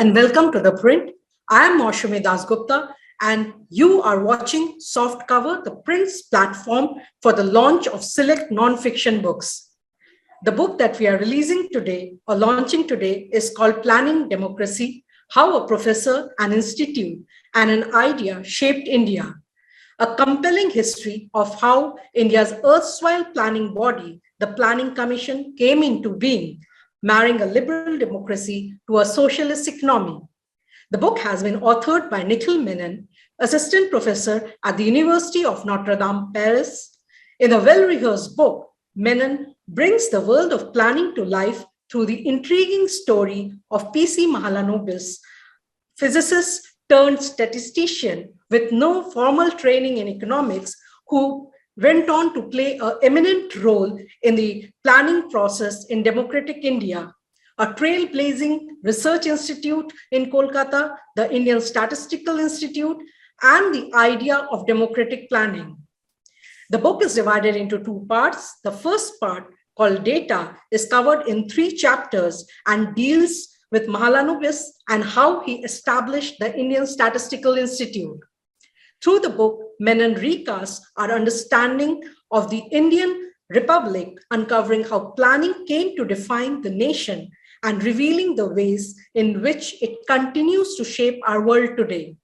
and welcome to The Print. I am Maushumi Dasgupta and you are watching Softcover, the Print's platform for the launch of select non-fiction books. The book that we are releasing today or launching today is called Planning Democracy, How a Professor, an Institute, and an Idea Shaped India. A compelling history of how India's erstwhile planning body, the Planning Commission, came into being, marrying a liberal democracy to a socialist economy. The book has been authored by Nikhil Menon, assistant professor at the University of Notre Dame, Paris. In a well-rehearsed book, Menon brings the world of planning to life through the intriguing story of P.C. Mahalanobis, physicist turned statistician with no formal training in economics, who went on to play an eminent role in the planning process in democratic India. A trailblazing research institute in Calcutta, the Indian Statistical Institute, and the idea of democratic planning. The book is divided into two parts. The first part, called Data, is covered in 3 chapters and deals with Mahalanobis and how he established the Indian Statistical Institute. Through the book, Menon recasts our understanding of the Indian Republic, uncovering how planning came to define the nation and revealing the ways in which it continues to shape our world today.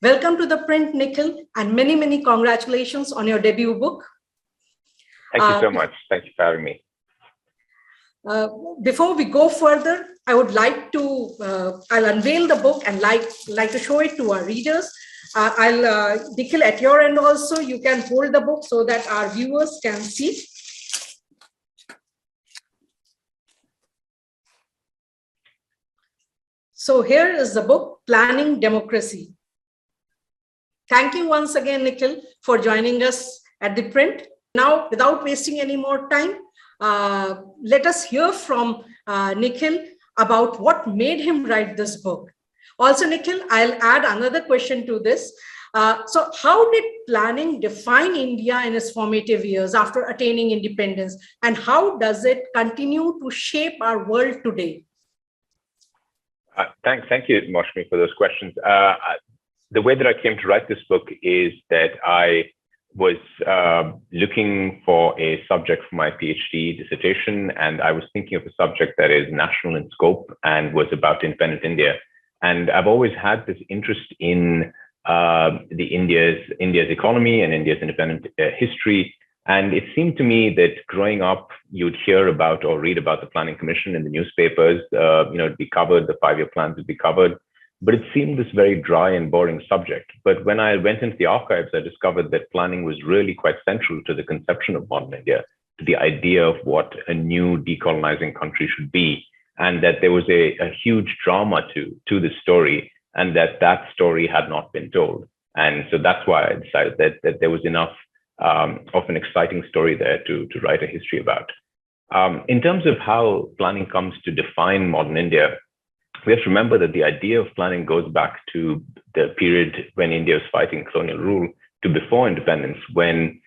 Welcome to The Print, Nikhil, and many, many congratulations on your debut book. Thank you so much. Thank you for having me. Before we go further, I would like to, I'll unveil the book and like to show it to our readers. Nikhil, at your end also, you can hold the book so that our viewers can see. So here is the book, Planning Democracy. Thank you once again, Nikhil, for joining us at The Print. Now, without wasting any more time, let us hear from Nikhil about what made him write this book. Also, Nikhil, I'll add another question to this. So how did planning define India in its formative years after attaining independence? And how does it continue to shape our world today? Thank you, Maushumi, for those questions. The way that I came to write this book is that I was looking for a subject for my PhD dissertation, and I was thinking of a subject that is national in scope and was about independent India. And I've always had this interest in India's economy and India's independent history. And it seemed to me that growing up, you'd hear about or read about the Planning Commission in the newspapers. It'd be covered, the 5-year plans would be covered. But it seemed this very dry and boring subject. But when I went into the archives, I discovered that planning was really quite central to the conception of modern India, to the idea of what a new decolonizing country should be, and that there was a huge drama to the story, and that story had not been told. And so that's why I decided that there was enough of an exciting story there to write a history about. In terms of how planning comes to define modern India, we have to remember that the idea of planning goes back to the period when India was fighting colonial rule, to before independence, when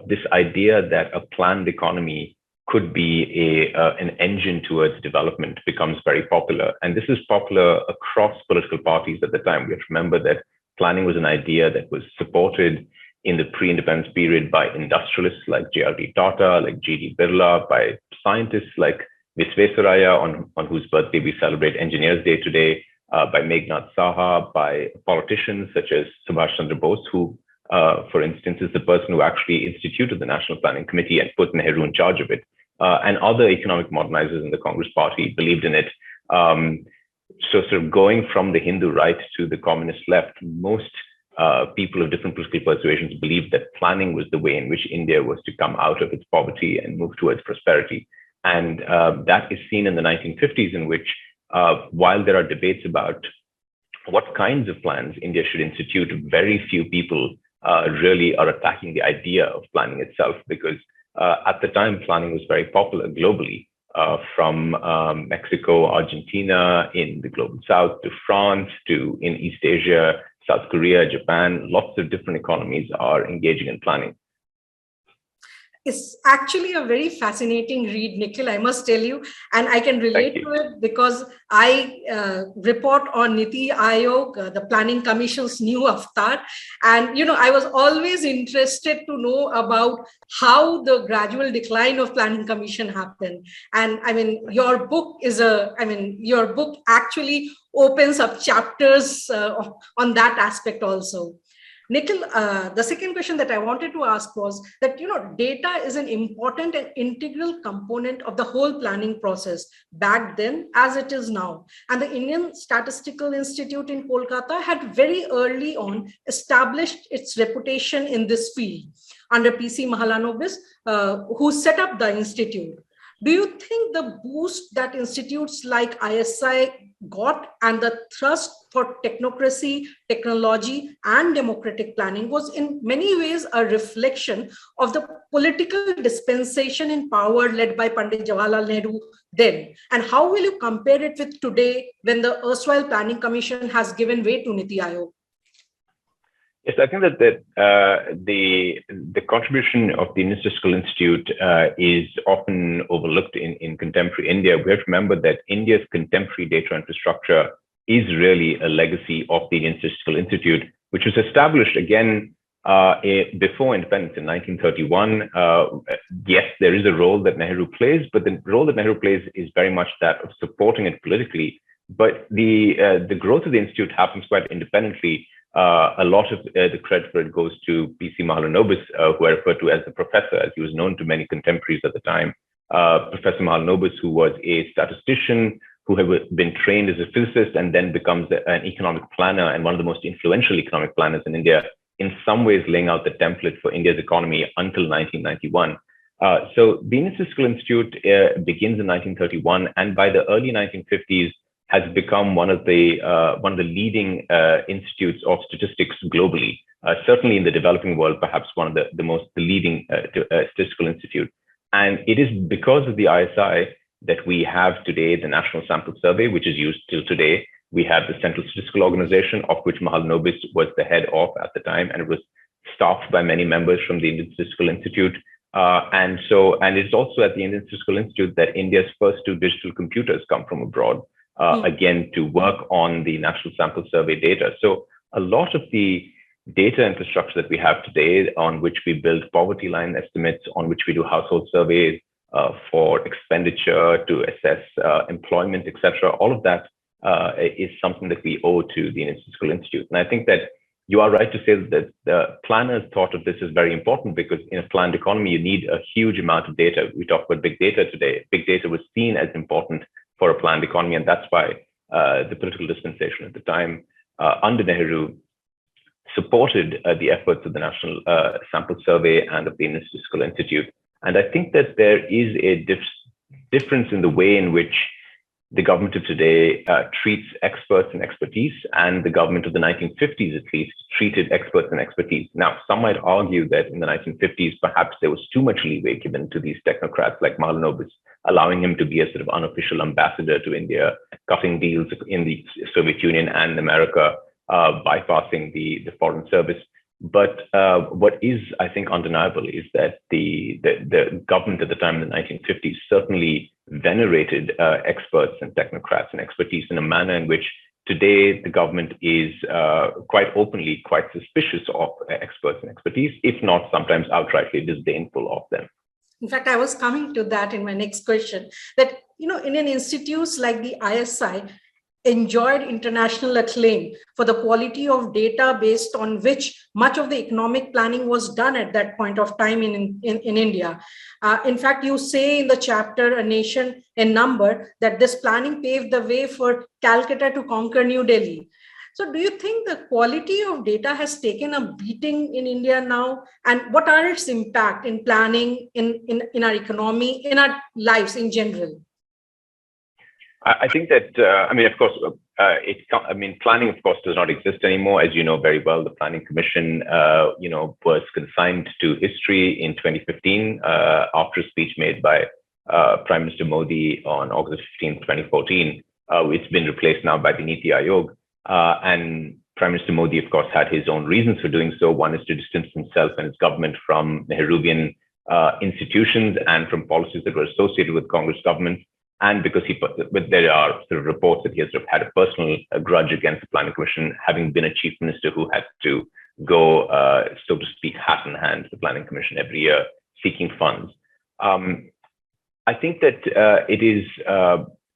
this idea that a planned economy could be an engine towards development becomes very popular. And this is popular across political parties at the time. We have to remember that planning was an idea that was supported in the pre-independence period by industrialists like J.R.D. Tata, like G.D. Birla, by scientists like Visvesvaraya, on whose birthday we celebrate Engineers Day today, by Meghnad Saha, by politicians such as Subhash Chandra Bose, who, for instance, is the person who actually instituted the National Planning Committee and put Nehru in charge of it, and other economic modernizers in the Congress Party believed in it. So sort of going from the Hindu right to the communist left, most people of different political persuasions believed that planning was the way in which India was to come out of its poverty and move towards prosperity. And that is seen in the 1950s, in which, while there are debates about what kinds of plans India should institute, very few people really are attacking the idea of planning itself, because at the time, planning was very popular globally, from Mexico, Argentina, in the global south, to France, to in East Asia, South Korea, Japan. Lots of different economies are engaging in planning. It's actually a very fascinating read, Nikhil, I must tell you. And I can relate to it because I report on NITI Aayog, the Planning Commission's new avatar. And, I was always interested to know about how the gradual decline of Planning Commission happened. And I mean, your book actually opens up chapters on that aspect also. Nikhil, the second question that I wanted to ask was that, data is an important and integral component of the whole planning process back then as it is now. And the Indian Statistical Institute in Kolkata had very early on established its reputation in this field under PC Mahalanobis, who set up the institute. Do you think the boost that institutes like ISI got and the thrust for technocracy, technology, and democratic planning was in many ways a reflection of the political dispensation in power led by Pandit Jawaharlal Nehru then? And how will you compare it with today when the erstwhile Planning Commission has given way to NITI Aayog? Yes, I think that the contribution of the Indian Statistical Institute is often overlooked in contemporary India. We have to remember that India's contemporary data infrastructure is really a legacy of the Indian Statistical Institute, which was established again before independence in 1931. Yes, there is a role that Nehru plays, but the role that Nehru plays is very much that of supporting it politically. But the growth of the institute happens quite independently. A lot of the credit for it goes to PC Mahalanobis, who I refer to as the professor, as he was known to many contemporaries at the time. Professor Mahalanobis, who was a statistician, who had been trained as a physicist and then becomes an economic planner and one of the most influential economic planners in India, in some ways laying out the template for India's economy until 1991. So the Indian Statistical Institute begins in 1931, and by the early 1950s, has become one of the leading institutes of statistics globally. Certainly in the developing world, perhaps one of the leading statistical institute. And it is because of the ISI that we have today the National Sample Survey, which is used till today. We have the Central Statistical Organization, of which Mahalanobis was the head of at the time, and it was staffed by many members from the Indian Statistical Institute. And it's also at the Indian Statistical Institute that India's first two digital computers come from abroad. Again, to work on the National Sample Survey data. So a lot of the data infrastructure that we have today, on which we build poverty line estimates, on which we do household surveys for expenditure, to assess employment, etc., all of that is something that we owe to the Indian Statistical Institute. And I think that you are right to say that the planners thought of this as very important, because in a planned economy, you need a huge amount of data. We talk about big data today. Big data was seen as important for a planned economy. And that's why the political dispensation at the time under Nehru supported the efforts of the National Sample Survey and of the Indian Statistical Institute. And I think that there is a difference in the way in which the government of today treats experts and expertise, and the government of the 1950s, at least, treated experts and expertise. Now, some might argue that in the 1950s, perhaps there was too much leeway given to these technocrats like Mahalanobis, allowing him to be a sort of unofficial ambassador to India, cutting deals in the Soviet Union and America, bypassing the Foreign Service. But what is, I think, undeniable is that the government at the time in the 1950s certainly venerated experts and technocrats and expertise in a manner in which today the government is quite openly quite suspicious of experts and expertise, if not sometimes outrightly disdainful of them. In fact, I was coming to that in my next question, that, Indian institutes like the ISI enjoyed international acclaim for the quality of data based on which much of the economic planning was done at that point of time in India. In fact, you say in the chapter, A Nation in Number, that this planning paved the way for Calcutta to conquer New Delhi. So do you think the quality of data has taken a beating in India now? And what are its impact in planning, in our economy, in our lives in general? I think that, of course, planning, of course, does not exist anymore. As you know very well, the Planning Commission, was consigned to history in 2015 after a speech made by Prime Minister Modi on August 15, 2014. It's been replaced now by the NITI Aayog. And Prime Minister Modi, of course, had his own reasons for doing so. One is to distance himself and his government from Nehruvian institutions and from policies that were associated with Congress governments. And because there are sort of reports that he has sort of had a personal grudge against the Planning Commission, having been a chief minister who had to go, so to speak, hat in hand to the Planning Commission every year seeking funds. I think that it is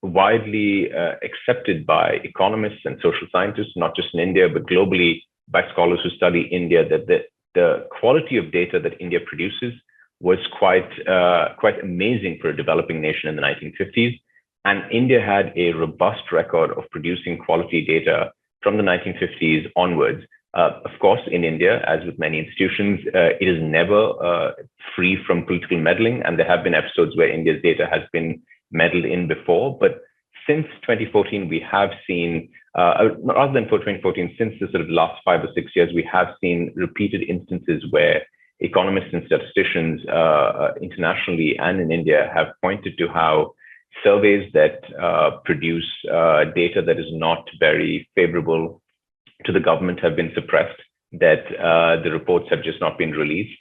widely accepted by economists and social scientists, not just in India, but globally by scholars who study India, that the quality of data that India produces was quite amazing for a developing nation in the 1950s. And India had a robust record of producing quality data from the 1950s onwards. Of course, in India, as with many institutions, it is never free from political meddling. And there have been episodes where India's data has been meddled in before. But since 2014, we have seen, rather than for 2014, since the sort of last 5 or 6 years, we have seen repeated instances where economists and statisticians internationally and in India have pointed to how surveys that produce data that is not very favorable to the government have been suppressed, that the reports have just not been released.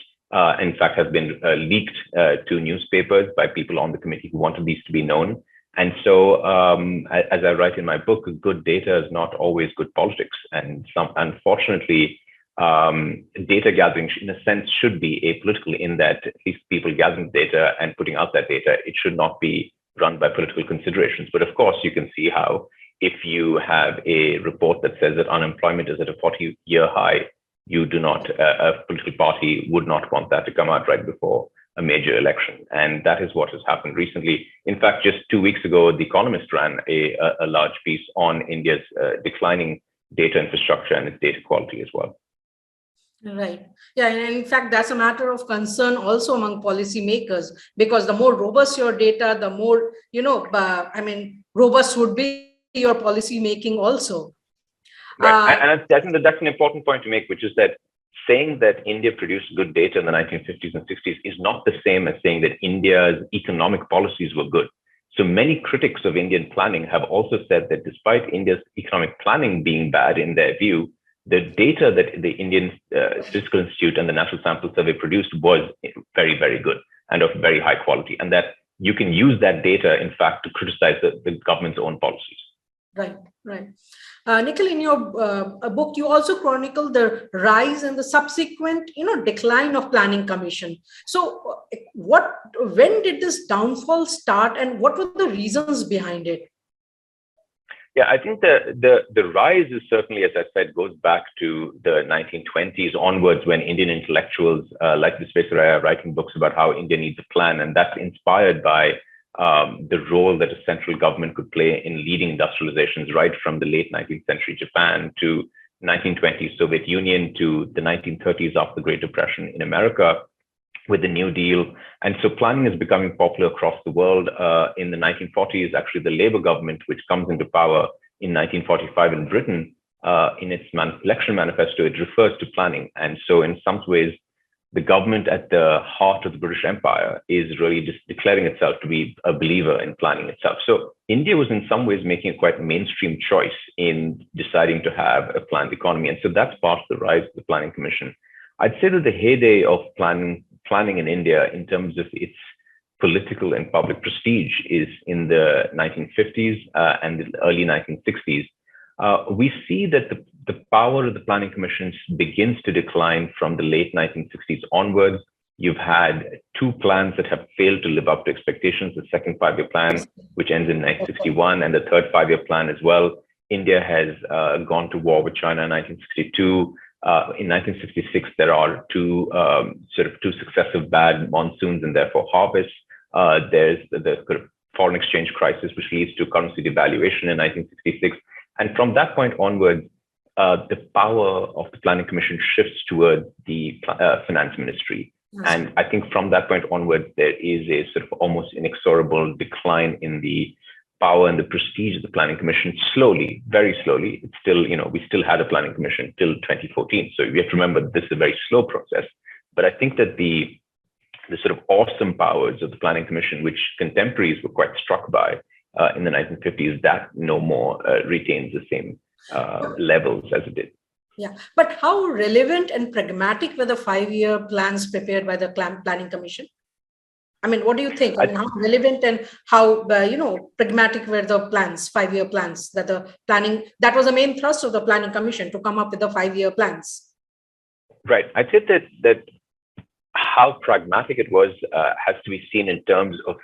In fact, has been leaked to newspapers by people on the committee who wanted these to be known. And so, as I write in my book, good data is not always good politics. And unfortunately, data gathering, in a sense, should be apolitical in that at least people gathering data and putting out that data, it should not be run by political considerations. But of course, you can see how if you have a report that says that unemployment is at a 40-year high, you do not, a political party would not want that to come out right before a major election. And that is what has happened recently. In fact, just 2 weeks ago, The Economist ran a large piece on India's declining data infrastructure and its data quality as well. Right. Yeah. And in fact, that's a matter of concern also among policymakers, because the more robust your data, the more, robust would be your policy making also. Right. And I think that's an important point to make, which is that saying that India produced good data in the 1950s and 60s is not the same as saying that India's economic policies were good. So many critics of Indian planning have also said that despite India's economic planning being bad in their view, the data that the Indian Statistical Institute and the National Sample Survey produced was very, very good and of very high quality, and that you can use that data, in fact, to criticize the government's own policies. Right, right. Nikhil, in your book, you also chronicle the rise and the subsequent, decline of Planning Commission. So, when did this downfall start, and what were the reasons behind it? Yeah, I think the rise is certainly, as I said, goes back to the 1920s onwards, when Indian intellectuals like Visvesvaraya are writing books about how India needs a plan, and that's inspired by the role that a central government could play in leading industrializations, right from the late 19th century Japan to 1920s Soviet Union to the 1930s after the Great Depression in America with the New Deal. And so planning is becoming popular across the world. In the 1940s, actually, the Labour government, which comes into power in 1945 in Britain, in its election manifesto, it refers to planning. And so in some ways, the government at the heart of the British Empire is really just declaring itself to be a believer in planning itself. So India was in some ways making a quite mainstream choice in deciding to have a planned economy. And so that's part of the rise of the Planning Commission. I'd say that the heyday of planning in India in terms of its political and public prestige is in the 1950s and the early 1960s. We see that the power of the Planning Commission begins to decline from the late 1960s onwards. You've had two plans that have failed to live up to expectations, the second five-year plan, which ends in 1961, and the third five-year plan as well. India has gone to war with China in 1962. In 1966, there are two successive bad monsoons and therefore harvests. There's the foreign exchange crisis, which leads to currency devaluation in 1966. And from that point onwards, the power of the Planning Commission shifts towards the Finance Ministry. And I think from that point onwards, there is a sort of almost inexorable decline in the power and the prestige of the Planning Commission. Slowly, very slowly. It's still, we still had a Planning Commission till 2014. So we have to remember this is a very slow process. But I think that the sort of awesome powers of the Planning Commission, which contemporaries were quite struck by in the 1950s, that no more retains the same levels as it did. Yeah, but how relevant and pragmatic were the 5-year plans prepared by the Planning Commission? I mean, what do you think? I mean, I, how relevant and how, pragmatic were the plans, 5-year plans that the planning, that was the main thrust of the planning commission to come up with the 5-year plans. right. I'd say that how pragmatic it was has to be seen in terms of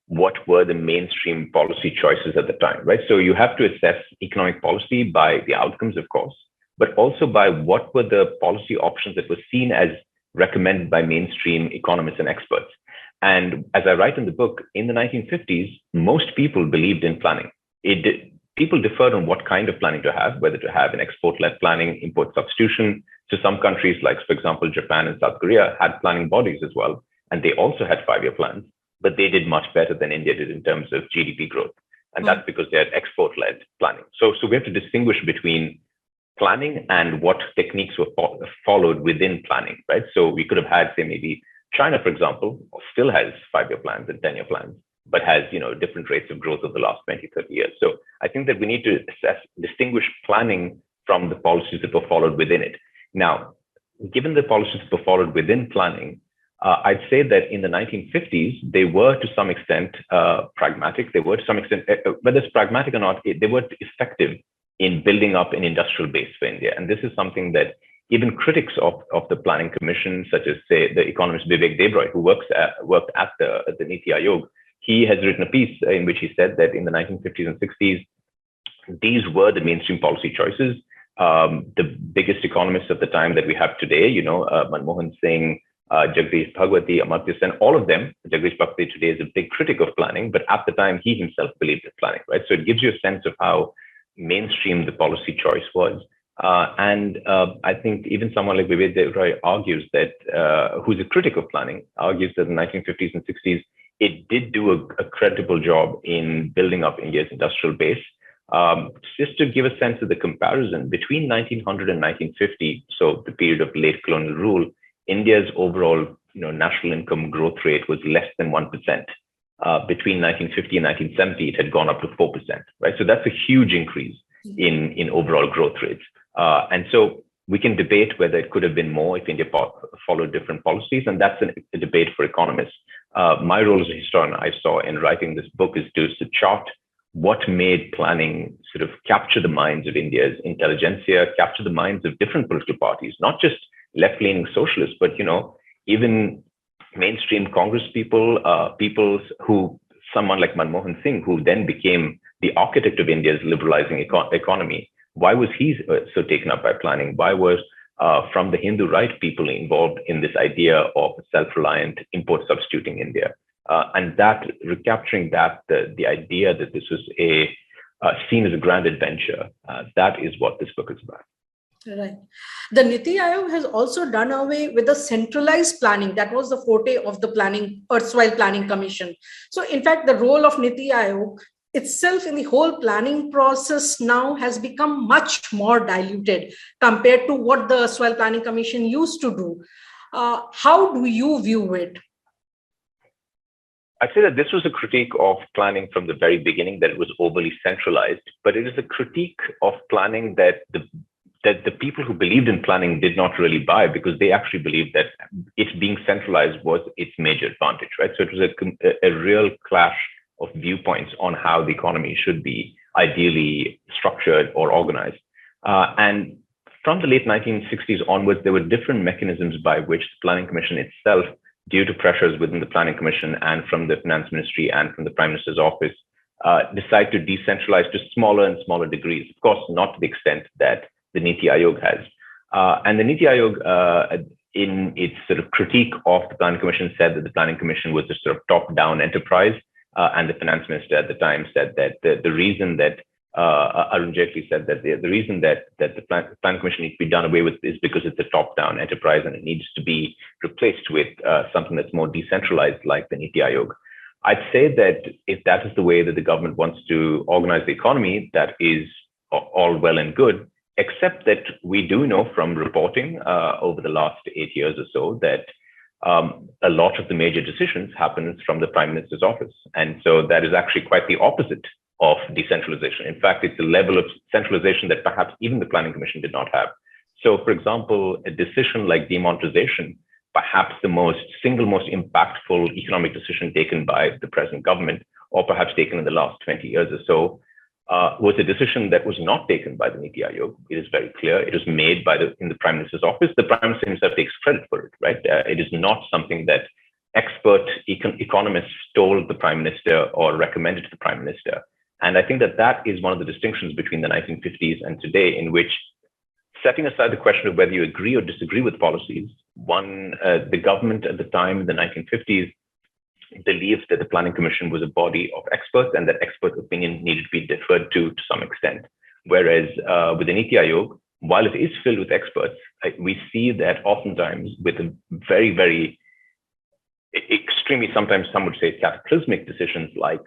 what were the mainstream policy choices at the time, right? So you have to assess economic policy by the outcomes, of course, but also by what were the policy options that were seen as recommended by mainstream economists and experts. And as I write in the book, in the 1950s, most people believed in planning. People differed on what kind of planning to have, whether to have an export-led planning, import substitution. So some countries, like, for example, Japan and South Korea, had planning bodies as well, and they also had 5-year plans, but they did much better than India did in terms of GDP growth. And that's because they had export-led planning. So we have to distinguish between planning and what techniques were followed within planning, right? So we could have had, say, maybe China, for example, still has 5-year plans and 10-year plans, but has, different rates of growth over the last 20, 30 years. So I think that we need to distinguish planning from the policies that were followed within it. Now, given the policies that were followed within planning, I'd say that in the 1950s, they were to some extent pragmatic. They were to some extent, whether it's pragmatic or not, they were effective in building up an industrial base for India. And this is something that even critics of the Planning Commission, such as, say, the economist Vivek Debroy, who worked at the NITI Aayog, he has written a piece in which he said that in the 1950s and 60s, these were the mainstream policy choices. The biggest economists of the time that we have today, Manmohan Singh, Jagdish Bhagwati, Amartya Sen, all of them. Jagdish Bhagwati today is a big critic of planning, but at the time he himself believed in planning, right? So it gives you a sense of how mainstream the policy choice was. And I think even someone like Vivek Debroy argues that, who's a critic of planning, argues that in the 1950s and 60s, it did do a credible job in building up India's industrial base. Just to give a sense of the comparison, between 1900 and 1950, so the period of late colonial rule, India's overall national income growth rate was less than 1%. Between 1950 and 1970, it had gone up to 4%, right? So that's a huge increase in overall growth rates. And so we can debate whether it could have been more if India followed different policies, and that's a debate for economists. My role as a historian, I saw in writing this book, is to chart what made planning sort of capture the minds of India's intelligentsia, capture the minds of different political parties, not just left-leaning socialists, but even mainstream Congress people, someone like Manmohan Singh, who then became the architect of India's liberalizing economy. Why was he so taken up by planning? Why was from the Hindu right people involved in this idea of self-reliant import substituting India? And that recapturing the idea that this was seen as a grand adventure, that is what this book is about. Right. The NITI Aayog has also done away with the centralized planning. That was the forte of the erstwhile planning commission. So in fact, the role of NITI Aayog itself in the whole planning process now has become much more diluted compared to what the erstwhile planning commission used to do. How do you view it? I'd say that this was a critique of planning from the very beginning, that it was overly centralized, but it is a critique of planning that the people who believed in planning did not really buy, because they actually believed that it being centralized was its major advantage, right? So it was a real clash of viewpoints on how the economy should be ideally structured or organized. And from the late 1960s onwards, there were different mechanisms by which the Planning Commission itself, due to pressures within the Planning Commission and from the Finance Ministry and from the Prime Minister's office, decide to decentralize to smaller and smaller degrees. Of course, not to the extent that the NITI Aayog has. And the NITI Aayog, in its sort of critique of the Planning Commission, said that the Planning Commission was a sort of top-down enterprise. And the Finance Minister at the time said that the reason that Arun Jaitley said that the reason that the Planning Commission needs to be done away with is because it's a top-down enterprise and it needs to be replaced with something that's more decentralized, like the NITI Aayog. I'd say that if that is the way that the government wants to organize the economy, that is all well and good, except that we do know from reporting over the last 8 years or so that a lot of the major decisions happens from the Prime Minister's office. And so that is actually quite the opposite of decentralization. In fact, it's a level of centralization that perhaps even the Planning Commission did not have. So, for example, a decision like demonetization perhaps the single most impactful economic decision taken by the present government, or perhaps taken in the last 20 years or so, was a decision that was not taken by the NITI Aayog. It is very clear. It was made in the Prime Minister's office. The Prime Minister himself takes credit for it, right? It is not something that expert economists told the Prime Minister or recommended to the Prime Minister. And I think that is one of the distinctions between the 1950s and today, in which, setting aside the question of whether you agree or disagree with policies, the government at the time, in the 1950s, believed that the Planning Commission was a body of experts and that expert opinion needed to be deferred to some extent. Whereas with the NITI Aayog, while it is filled with experts, we see that oftentimes with a very, very extremely, sometimes some would say cataclysmic decisions like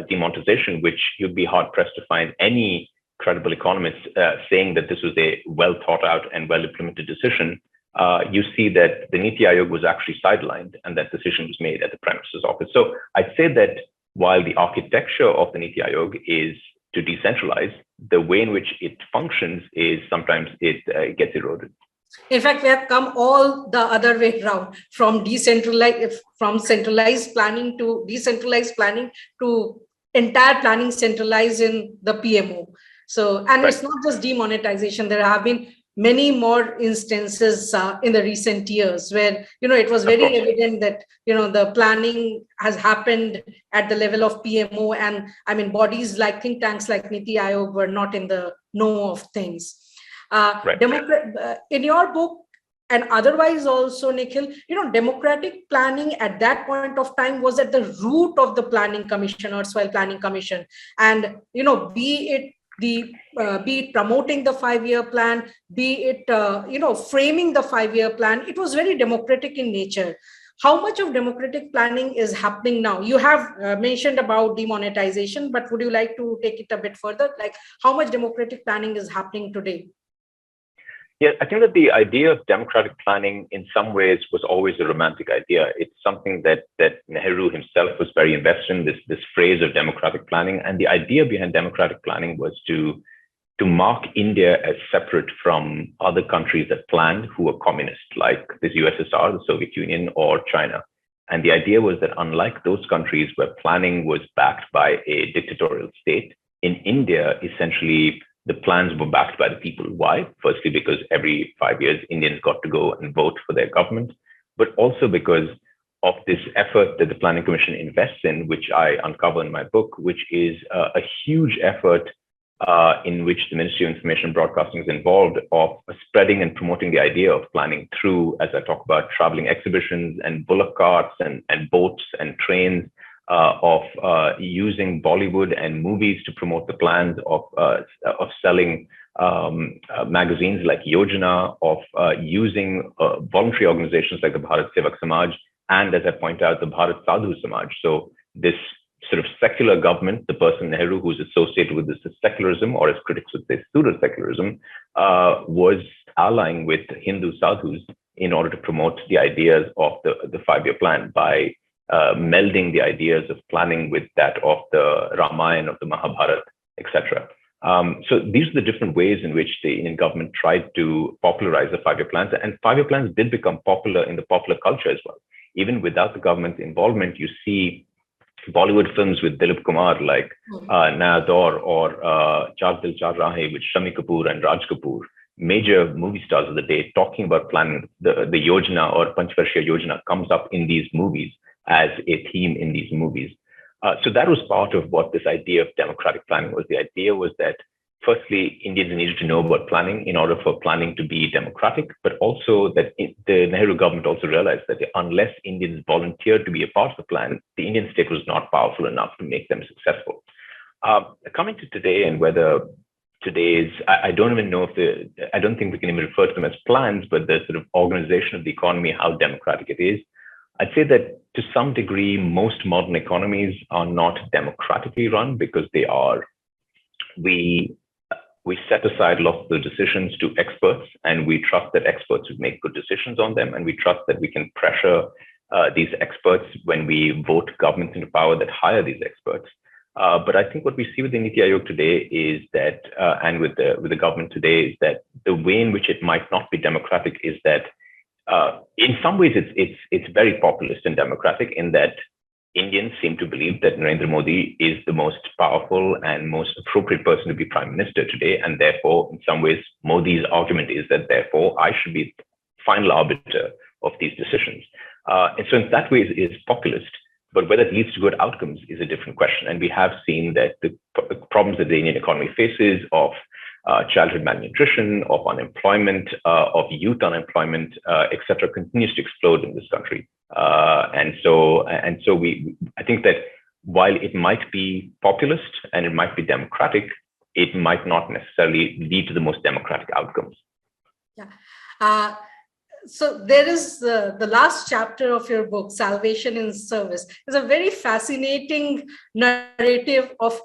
demonetization, which you'd be hard pressed to find any credible economists saying that this was a well thought out and well implemented decision. You see that the NITI Aayog was actually sidelined and that decision was made at the Prime Minister's office. So I'd say that while the architecture of the NITI Aayog is to decentralize, the way in which it functions is sometimes it gets eroded. In fact, we have come all the other way around, from centralized planning to decentralized planning to entire planning centralized in the PMO. So, and It's not just demonetization. There have been many more instances in the recent years where, it was very evident that, the planning has happened at the level of PMO, and bodies like think tanks like NITI Aayog were not in the know of things. In your book and otherwise also, Nikhil, democratic planning at that point of time was at the root of the Planning Commission, erstwhile Planning Commission, and be it promoting the 5-year plan, be it framing the 5-year plan, it was very democratic in nature. How much of democratic planning is happening now? You have mentioned about demonetization, but would you like to take it a bit further? Like, how much democratic planning is happening today? Yeah, I think that the idea of democratic planning in some ways was always a romantic idea. It's something that Nehru himself was very invested in, this phrase of democratic planning. And the idea behind democratic planning was to mark India as separate from other countries that planned who were communist, like the USSR, the Soviet Union, or China. And the idea was that unlike those countries where planning was backed by a dictatorial state, in India, essentially, the plans were backed by the people. Why? Firstly, because every 5 years, Indians got to go and vote for their government, but also because of this effort that the Planning Commission invests in, which I uncover in my book, which is a huge effort in which the Ministry of Information and Broadcasting is involved, of spreading and promoting the idea of planning through, as I talk about, traveling exhibitions and bullock carts and boats and trains, of using Bollywood and movies to promote the plans, of selling magazines like Yojana, of using voluntary organizations like the Bharat Sevak Samaj, and as I point out, the Bharat Sadhus Samaj. So this sort of secular government, the person Nehru who's associated with this secularism, or as critics would say pseudo-secularism, was allying with Hindu sadhus in order to promote the ideas of the 5-year plan by melding the ideas of planning with that of the Ramayana, of the Mahabharata, etc. So these are the different ways in which the Indian government tried to popularize the 5-year plans, and 5-year plans did become popular in the popular culture as well. Even without the government's involvement, you see Bollywood films with Dilip Kumar like Naya Daur or Char Dil Char Rahe with Shami Kapoor and Raj Kapoor, major movie stars of the day, talking about planning. The Yojana or Panchvarshiya Yojana comes up in these movies as a theme in these movies. So that was part of what this idea of democratic planning was. The idea was that, firstly, Indians needed to know about planning in order for planning to be democratic, but also that the Nehru government also realized that unless Indians volunteered to be a part of the plan, the Indian state was not powerful enough to make them successful. Coming to today, and whether today's, I don't even know if I don't think we can even refer to them as plans, but the sort of organization of the economy, how democratic it is. I'd say that to some degree, most modern economies are not democratically run because we set aside lots of the decisions to experts, and we trust that experts would make good decisions on them, and we trust that we can pressure these experts when we vote governments into power that hire these experts. But I think what we see with the NITI Aayog today is that, and with the government today, is that the way in which it might not be democratic is that in some ways, it's very populist and democratic in that Indians seem to believe that Narendra Modi is the most powerful and most appropriate person to be prime minister today. And therefore, in some ways, Modi's argument is that therefore I should be the final arbiter of these decisions. And so in that way, it is populist. But whether it leads to good outcomes is a different question. And we have seen that the problems that the Indian economy faces of childhood malnutrition, of unemployment, of youth unemployment, etc., continues to explode in this country. And so I think that while it might be populist and it might be democratic, it might not necessarily lead to the most democratic outcomes. Yeah. So there is the last chapter of your book, Salvation in Service, is a very fascinating narrative of,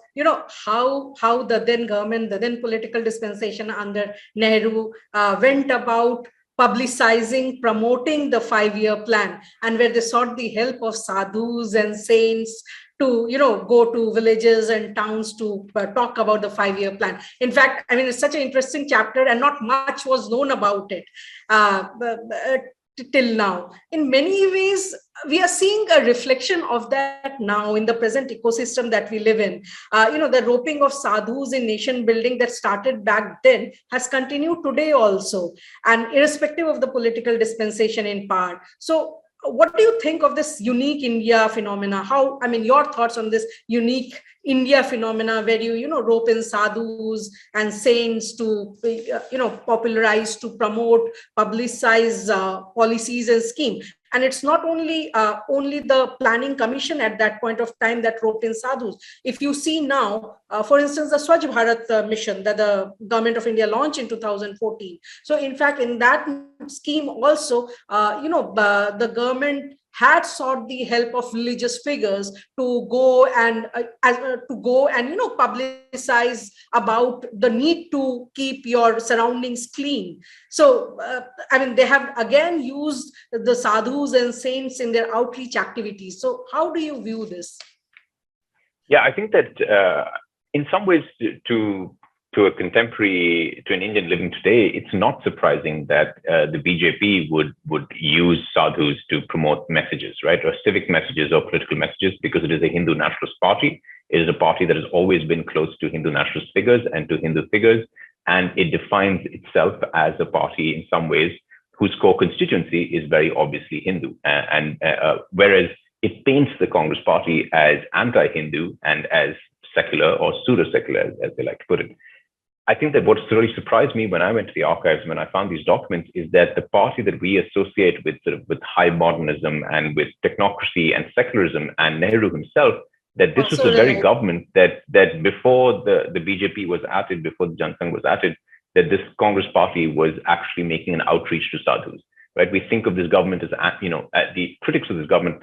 how the then government, the then political dispensation under Nehru went about publicizing, promoting the 5-year plan, and where they sought the help of sadhus and saints to, go to villages and towns to talk about the 5-year plan. In fact, it's such an interesting chapter and not much was known about it till now. In many ways, we are seeing a reflection of that now in the present ecosystem that we live in. The roping of sadhus in nation building that started back then has continued today also, and irrespective of the political dispensation in power. So what do you think of this unique India phenomena? Your thoughts on this unique India phenomena where you rope in sadhus and saints to, popularize, to promote, publicize policies and schemes. And it's not only the planning commission at that point of time that roped in sadhus. If you see now, for instance, the Swachh Bharat mission that the government of India launched in 2014. So in fact, in that scheme also, the government had sought the help of religious figures to go and publicize about the need to keep your surroundings clean. So they have again used the sadhus and saints in their outreach activities. So how do you view this? Yeah, I think that in some ways, to an Indian living today, it's not surprising that the BJP would use sadhus to promote messages, right, or civic messages or political messages, because it is a Hindu nationalist party. It is a party that has always been close to Hindu nationalist figures and to Hindu figures, and it defines itself as a party in some ways whose core constituency is very obviously Hindu, whereas it paints the Congress party as anti-Hindu and as secular or pseudo-secular, as they like to put it. I think that what's really surprised me when I went to the archives, when I found these documents, is that the party that we associate with with high modernism and with technocracy and secularism, and Nehru himself, that this was the very government that before the BJP was at it, before the Janasangh was at it, that this Congress party was actually making an outreach to sadhus. Right? We think of this government as, the critics of this government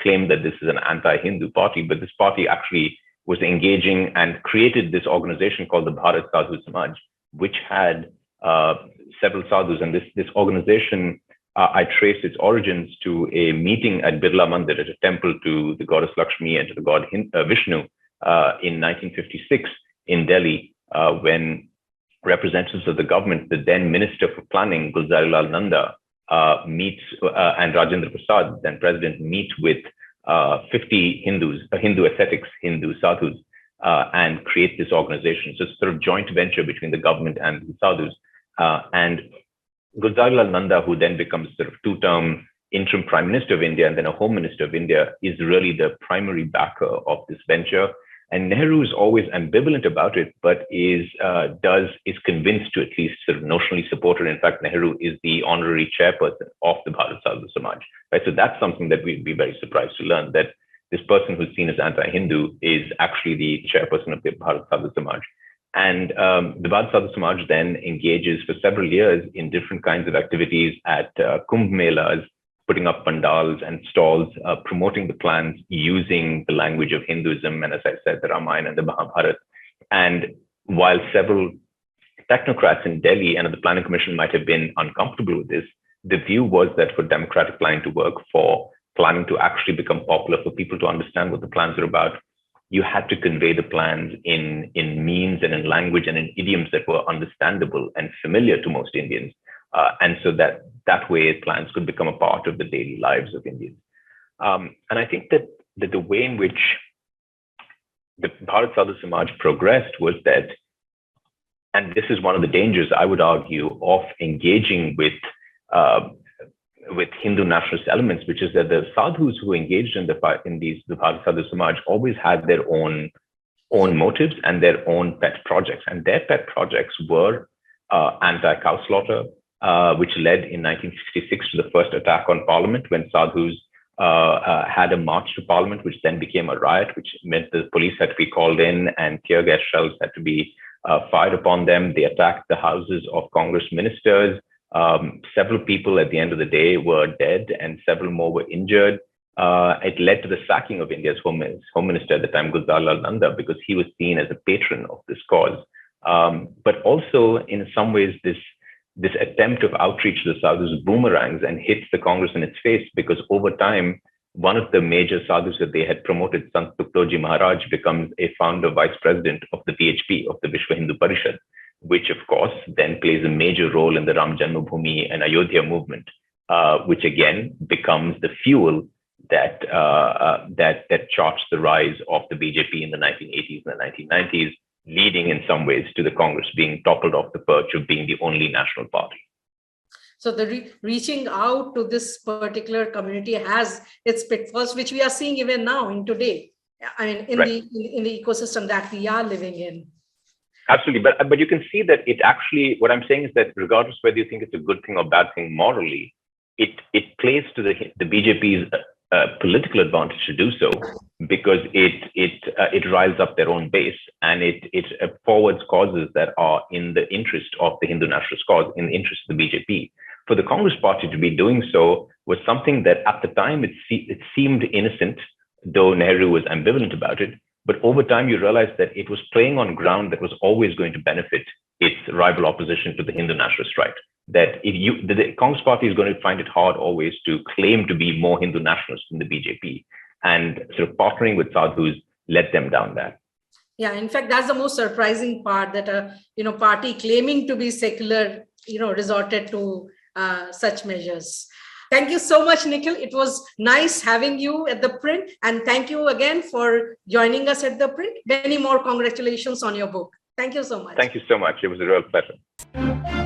claim that this is an anti-Hindu party, but this party actually was engaging and created this organization called the Bharat Sadhu Samaj, which had several sadhus. And this organization, I trace its origins to a meeting at Birla Mandir, at a temple to the goddess Lakshmi and to the god Vishnu in 1956 in Delhi, when representatives of the government, the then Minister for Planning, Gulzarilal Nanda, meets, and Rajendra Prasad, then president, meet with 50 Hindus, Hindu ascetics, Hindu sadhus, and create this organization. So it's sort of joint venture between the government and the sadhus. And Gulzarilal Nanda, who then becomes sort of two-term interim prime minister of India and then a home minister of India, is really the primary backer of this venture. And Nehru is always ambivalent about it, but is convinced to at least sort of notionally support it. In fact, Nehru is the honorary chairperson of the Bharat Sadhu Samaj. Right? So that's something that we'd be very surprised to learn, that this person who's seen as anti-Hindu is actually the chairperson of the Bharat Sadhu Samaj. And the Bharat Sadhu Samaj then engages for several years in different kinds of activities at Kumbh Melas, putting up pandals and stalls, promoting the plans using the language of Hinduism, and as I said, the Ramayana and the Mahabharata. And while several technocrats in Delhi and the Planning Commission might have been uncomfortable with this, the view was that for democratic planning to work, for planning to actually become popular, for people to understand what the plans are about, you had to convey the plans in means and in language and in idioms that were understandable and familiar to most Indians. And so that that way plans could become a part of the daily lives of Indians. And I think that the way in which the Bharat Sadhu Samaj progressed was that, and this is one of the dangers, I would argue, of engaging with Hindu nationalist elements, which is that the sadhus who engaged in the Bharat Sadhu Samaj always had their own motives and their own pet projects. And their pet projects were anti-cow slaughter, which led in 1966 to the first attack on Parliament, when sadhus had a march to Parliament, which then became a riot, which meant the police had to be called in and tear gas shells had to be fired upon them. They attacked the houses of Congress ministers. Several people at the end of the day were dead and several more were injured. It led to the sacking of India's home minister at the time, Gulzar Lal Nanda, because he was seen as a patron of this cause. But also, in some ways, this attempt of outreach to the sadhus boomerangs and hits the Congress in its face, because over time, one of the major sadhus that they had promoted, Sant Tukloji Maharaj, becomes a founder vice president of the VHP, of the Vishwa Hindu Parishad, which of course then plays a major role in the Ram Janmabhoomi and Ayodhya movement, which again becomes the fuel that charts the rise of the BJP in the 1980s and the 1990s, leading in some ways to the Congress being toppled off the perch of being the only national party. So the reaching out to this particular community has its pitfalls, which we are seeing even now in today, I mean, in the ecosystem that we are living in. Absolutely, but you can see that it actually, what I'm saying is that regardless whether you think it's a good thing or bad thing morally, it plays to the BJP's political advantage to do so, because it riles up their own base, and it forwards causes that are in the interest of the Hindu nationalist cause, in the interest of the BJP. For the Congress party to be doing so was something that at the time it seemed innocent, though Nehru was ambivalent about it. But over time, you realize that it was playing on ground that was always going to benefit its rival opposition to the Hindu nationalist right. That the Congress party is going to find it hard always to claim to be more Hindu nationalist than the BJP, and sort of partnering with sadhus let them down that. Yeah, in fact, that's the most surprising part, that a party claiming to be secular, resorted to such measures. Thank you so much, Nikhil. It was nice having you at The Print. And thank you again for joining us at The Print. Many more congratulations on your book. Thank you so much. Thank you so much. It was a real pleasure.